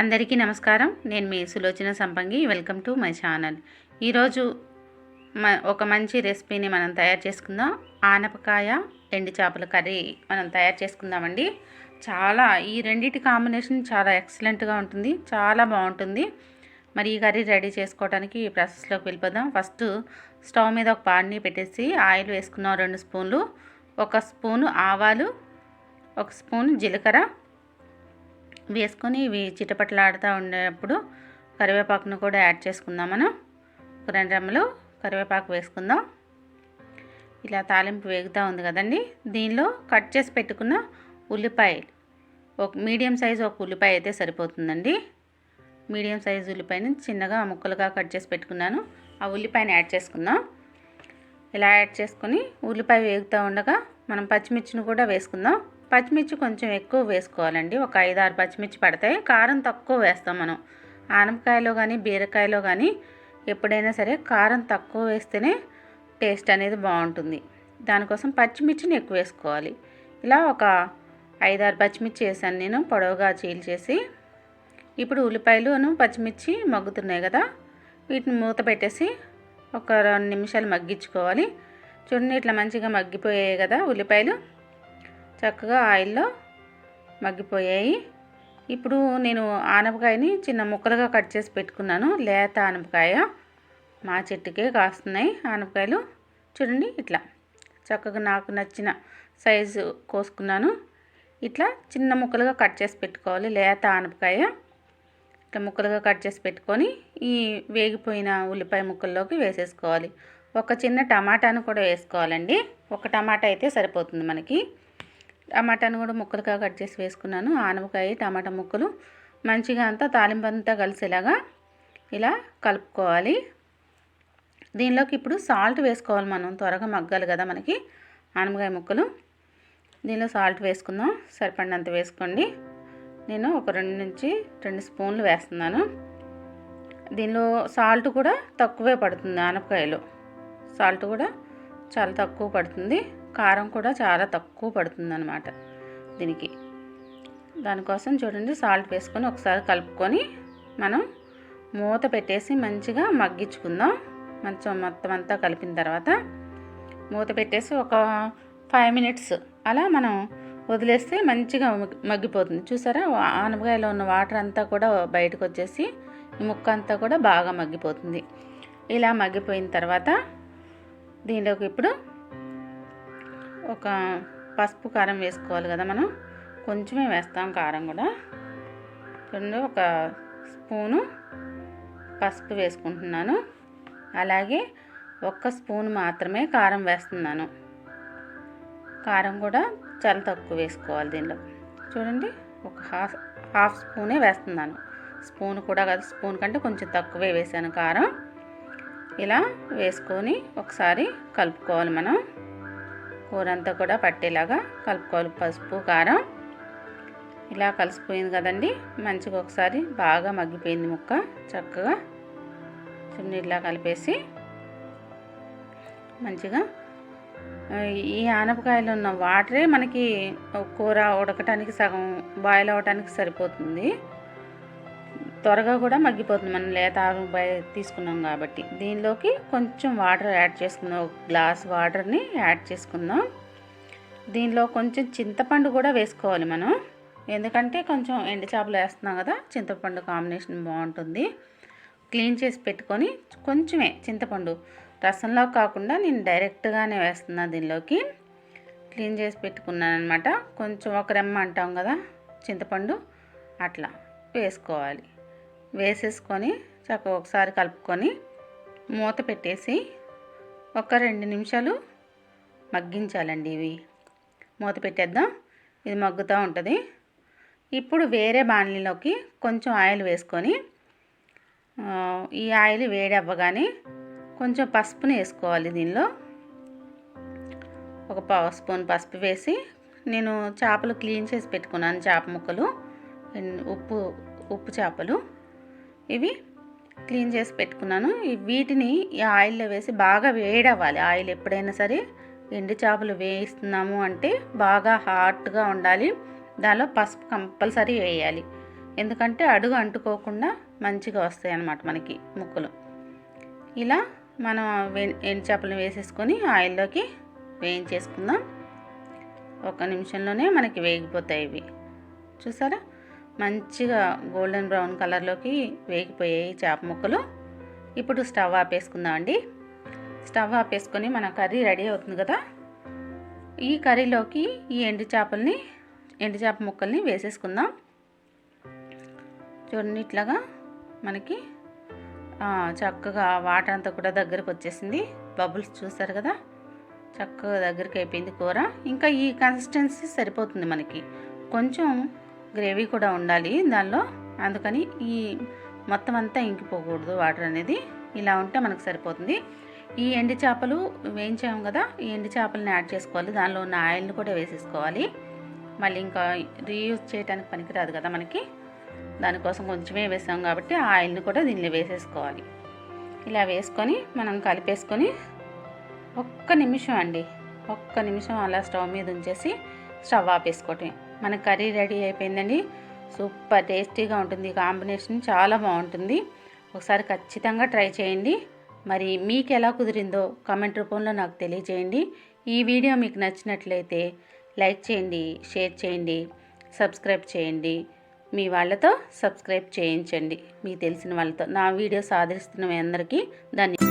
అందరికీ నమస్కారం. నేను మీ సులోచన సంపంగి. Welcome to my channel. ఈరోజు ఒక మంచి రెసిపీని మనం తయారు చేసుకుందాం. ఆనపకాయ ఎండు చేపల కర్రీ మనం తయారు చేసుకుందామండి. ఈ రెండిటి కాంబినేషన్ చాలా ఎక్సలెంట్గా ఉంటుంది, చాలా బాగుంటుంది. మరి ఈ కర్రీ రెడీ చేసుకోవడానికి ఈ ప్రాసెస్లోకి వెళ్ళిపోదాం. ఫస్ట్ స్టవ్ మీద ఒక పాన్ని పెట్టేసి ఆయిల్ వేసుకున్నాం 2 స్పూన్లు. 1 స్పూను ఆవాలు, 1 స్పూన్ జీలకర్ర వేసుకొని ఇవి చిటపటలాడుతూ ఉండేటప్పుడు కరివేపాకును కూడా యాడ్ చేసుకుందాం. మనం 2 రెమ్మలు కరివేపాకు వేసుకుందాం. ఇలా తాలింపు వేగుతూ ఉంది కదండి. దీనిలో కట్ చేసి పెట్టుకున్న ఉల్లిపాయలు, ఒక మీడియం సైజు ఒక ఉల్లిపాయ అయితే సరిపోతుందండి. మీడియం సైజు ఉల్లిపాయని చిన్నగా ముక్కలుగా కట్ చేసి పెట్టుకున్నాను. ఆ ఉల్లిపాయని యాడ్ చేసుకుందాం. ఇలా యాడ్ చేసుకొని ఉల్లిపాయ వేగుతూ ఉండగా మనం పచ్చిమిర్చిని కూడా వేసుకుందాం. పచ్చిమిర్చి కొంచెం ఎక్కువ వేసుకోవాలండి. ఒక 5-6 పచ్చిమిర్చి పడతాయి. కారం తక్కువ వేస్తాం మనం. ఆనపకాయలో కానీ బీరకాయలో కానీ ఎప్పుడైనా సరే కారం తక్కువ వేస్తేనే టేస్ట్ అనేది బాగుంటుంది. దానికోసం పచ్చిమిర్చిని ఎక్కువ వేసుకోవాలి. ఇలా ఒక 5-6 పచ్చిమిర్చి వేసాను నేను, పొడవుగా చీల్చేసి. ఇప్పుడు ఉల్లిపాయలు పచ్చిమిర్చి మగ్గుతున్నాయి కదా, వీటిని మూత పెట్టేసి ఒక 2 నిమిషాలు మగ్గించుకోవాలి. చూడండి, ఇట్లా మంచిగా మగ్గిపోయాయి కదా ఉల్లిపాయలు, చక్కగా ఆయిల్లో మగ్గిపోయాయి. ఇప్పుడు నేను ఆనపకాయని చిన్న ముక్కలుగా కట్ చేసి పెట్టుకున్నాను. లేత ఆనపకాయ, మా చెట్టుకే కాస్తున్నాయి ఆనపకాయలు. చూడండి, ఇట్లా చక్కగా నాకు నచ్చిన సైజు కోసుకున్నాను. ఇట్లా చిన్న ముక్కలుగా కట్ చేసి పెట్టుకోవాలి. లేత ఆనపకాయ ఇట్లా ముక్కలుగా కట్ చేసి పెట్టుకొని ఈ వేగిపోయిన ఉల్లిపాయ ముక్కల్లోకి వేసేసుకోవాలి. ఒక చిన్న టమాటాను కూడా వేసుకోవాలండి. ఒక టమాటా అయితే సరిపోతుంది మనకి. టమాటాను కూడా ముక్కలుగా కట్ చేసి వేసుకున్నాను. ఆనపకాయ టమాటా ముక్కలు మంచిగా అంతా తాలింపు అంతా కలిసేలాగా ఇలా కలుపుకోవాలి. దీనిలోకి ఇప్పుడు సాల్ట్ వేసుకోవాలి. మనం త్వరగా మగ్గాలి కదా మనకి ఆనపకాయ ముక్కలు. దీనిలో సాల్ట్ వేసుకుందాం. సరిపడినంత వేసుకోండి. నేను ఒక 2 స్పూన్లు వేస్తున్నాను. దీనిలో సాల్ట్ కూడా తక్కువే పడుతుంది. ఆనపకాయలో సాల్ట్ కూడా చాలా తక్కువ పడుతుంది. కారం కూడా చాలా తక్కువ పడుతుంది అన్నమాట దీనికి. దానికోసం చూడండి, సాల్ట్ వేసుకొని ఒకసారి కలుపుకొని మనం మూత పెట్టేసి మంచిగా మగ్గించుకుందాం. మొత్తం అంతా కలిపిన తర్వాత మూత పెట్టేసి ఒక 5 మినిట్స్ అలా మనం వదిలేస్తే మంచిగా మగ్గిపోతుంది. చూసారా, ఆనపకాయలో ఉన్న వాటర్ అంతా కూడా బయటకు వచ్చేసి ఈ ముక్క అంతా కూడా బాగా మగ్గిపోతుంది. ఇలా మగ్గిపోయిన తర్వాత దీనిలోకి ఇప్పుడు ఒక పసుపు కారం వేసుకోవాలి కదా మనం. కొంచెమే వేస్తాం కారం కూడా. చూడండి, ఒక స్పూను పసుపు వేసుకుంటున్నాను. అలాగే 1 స్పూన్ మాత్రమే కారం వేస్తున్నాను. కారం కూడా చాలా తక్కువ వేసుకోవాలి దీనిలో. చూడండి, ఒక హాఫ్ స్పూనే వేస్తున్నాను. స్పూన్ కూడా కాదు, స్పూన్ కంటే కొంచెం తక్కువే వేసాను కారం. ఇలా వేసుకొని ఒకసారి కలుపుకోవాలి. మనం కూర అంతా కూడా పట్టేలాగా కలుపుకోవాలి. పసుపు కారం ఇలా కలిసిపోయింది కదండి. మంచిగా ఒకసారి బాగా మగ్గిపోయింది ముక్క చక్కగా. చూడండి, ఇట్లా కలిపేసి మంచిగా ఈ ఆనపకాయలో ఉన్న వాటరే మనకి కూర ఉడకటానికి సగం బాయిల్ అవ్వటానికి సరిపోతుంది. త్వరగా కూడా మగ్గిపోతుంది. మనం లేత ఆనపకాయ తీసుకున్నాం కాబట్టి. దీనిలోకి కొంచెం వాటర్ యాడ్ చేసుకుందాం. 1 గ్లాస్ వాటర్ని యాడ్ చేసుకుందాం. దీనిలో కొంచెం చింతపండు కూడా వేసుకోవాలి మనం. ఎందుకంటే కొంచెం ఎండు చేపలు వేస్తున్నాం కదా, చింతపండు కాంబినేషన్ బాగుంటుంది. క్లీన్ చేసి పెట్టుకొని కొంచెమే చింతపండు, రసంలో కాకుండా నేను డైరెక్ట్గానే వేస్తున్నాను దీనిలోకి. క్లీన్ చేసి పెట్టుకున్నాను అనమాట. కొంచెం 1 రెమ్మ అంటాం కదా చింతపండు, అట్లా వేసుకోవాలి. వేసేసుకొని చక్కగా ఒకసారి కలుపుకొని మూత పెట్టేసి ఒక 2 నిమిషాలు మగ్గించాలండి. ఇవి మూత పెట్టేద్దాం. ఇది మగ్గుతూ ఉంటుంది. ఇప్పుడు వేరే బాణలిలోకి కొంచెం ఆయిల్ వేసుకొని ఈ ఆయిల్ వేడి అవ్వగానే కొంచెం పసుపుని వేసుకోవాలి. దీనిలో ఒక 1/2 స్పూన్ పసుపు వేసి, నేను చేపలు క్లీన్ చేసి పెట్టుకున్నాను. చేప ముక్కలు, ఉప్పు చేపలు ఇవి క్లీన్ చేసి పెట్టుకున్నాను. వీటిని ఈ ఆయిల్లో వేసి బాగా వేడవ్వాలి. ఆయిల్ ఎప్పుడైనా సరే ఎండు చేపలు వేయిస్తున్నాము అంటే బాగా హాట్గా ఉండాలి. దానిలో పసుపు కంపల్సరీ వేయాలి. ఎందుకంటే అడుగు అంటుకోకుండా మంచిగా వస్తాయి అన్నమాట మనకి ముక్కలు. ఇలా మనం ఎండు చేపలను వేసేసుకొని ఆయిల్లోకి వేయించేసుకుందాం. 1 నిమిషంలోనే మనకి వేగిపోతాయి ఇవి. చూసారా, మంచిగా గోల్డెన్ బ్రౌన్ కలర్లోకి వేగిపోయాయి చేప ముక్కలు. ఇప్పుడు స్టవ్ ఆపేసుకుందామండి. స్టవ్ ఆపేసుకొని మన కర్రీ రెడీ అవుతుంది కదా. ఈ కర్రీలోకి ఈ ఎండు చేప ముక్కల్ని వేసేసుకుందాం. చూడండి, ఇట్లాగా మనకి చక్కగా వాటర్ అంతా కూడా దగ్గరకు వచ్చేసింది. బబుల్స్ చూస్తారు కదా, చక్కగా దగ్గరికి అయిపోయింది కూర. ఇంకా ఈ కన్సిస్టెన్సీ సరిపోతుంది మనకి. కొంచెం గ్రేవీ కూడా ఉండాలి దానిలో, అందుకని ఈ మొత్తం అంతా ఇంకిపోకూడదు వాటర్ అనేది. ఇలా ఉంటే మనకు సరిపోతుంది. ఈ ఎండు చేపలు వేయించాము కదా, ఈ ఎండు చేపలని యాడ్ చేసుకోవాలి. దానిలో ఉన్న ఆయిల్ని కూడా వేసేసుకోవాలి. మళ్ళీ ఇంకా రీయూజ్ చేయడానికి పనికిరాదు కదా మనకి, దానికోసం కొంచెమే వేసాం కాబట్టి ఆ ఆయిల్ని కూడా దీనిలో వేసేసుకోవాలి. ఇలా వేసుకొని మనం కలిపేసుకొని 1 నిమిషం అండి, 1 నిమిషం అలా స్టవ్ మీద ఉంచేసి స్టవ్ ఆపేసుకోవటం. మన కర్రీ రెడీ అయిపోయిందండి. సూపర్ టేస్టీగా ఉంటుంది. కాంబినేషన్ చాలా బాగుంటుంది. ఒకసారి ఖచ్చితంగా ట్రై చేయండి. మరి మీకు ఎలా కుదిరిందో కామెంట్ రూపంలో నాకు తెలియజేయండి. ఈ వీడియో మీకు నచ్చినట్లయితే లైక్ చేయండి, షేర్ చేయండి, సబ్స్క్రైబ్ చేయండి. మీ వాళ్ళతో సబ్స్క్రైబ్ చేయించండి, మీకు తెలిసిన వాళ్ళతో. నా వీడియోస్ ఆదరిస్తున్న మీ అందరికీ ధన్యవాదాలు.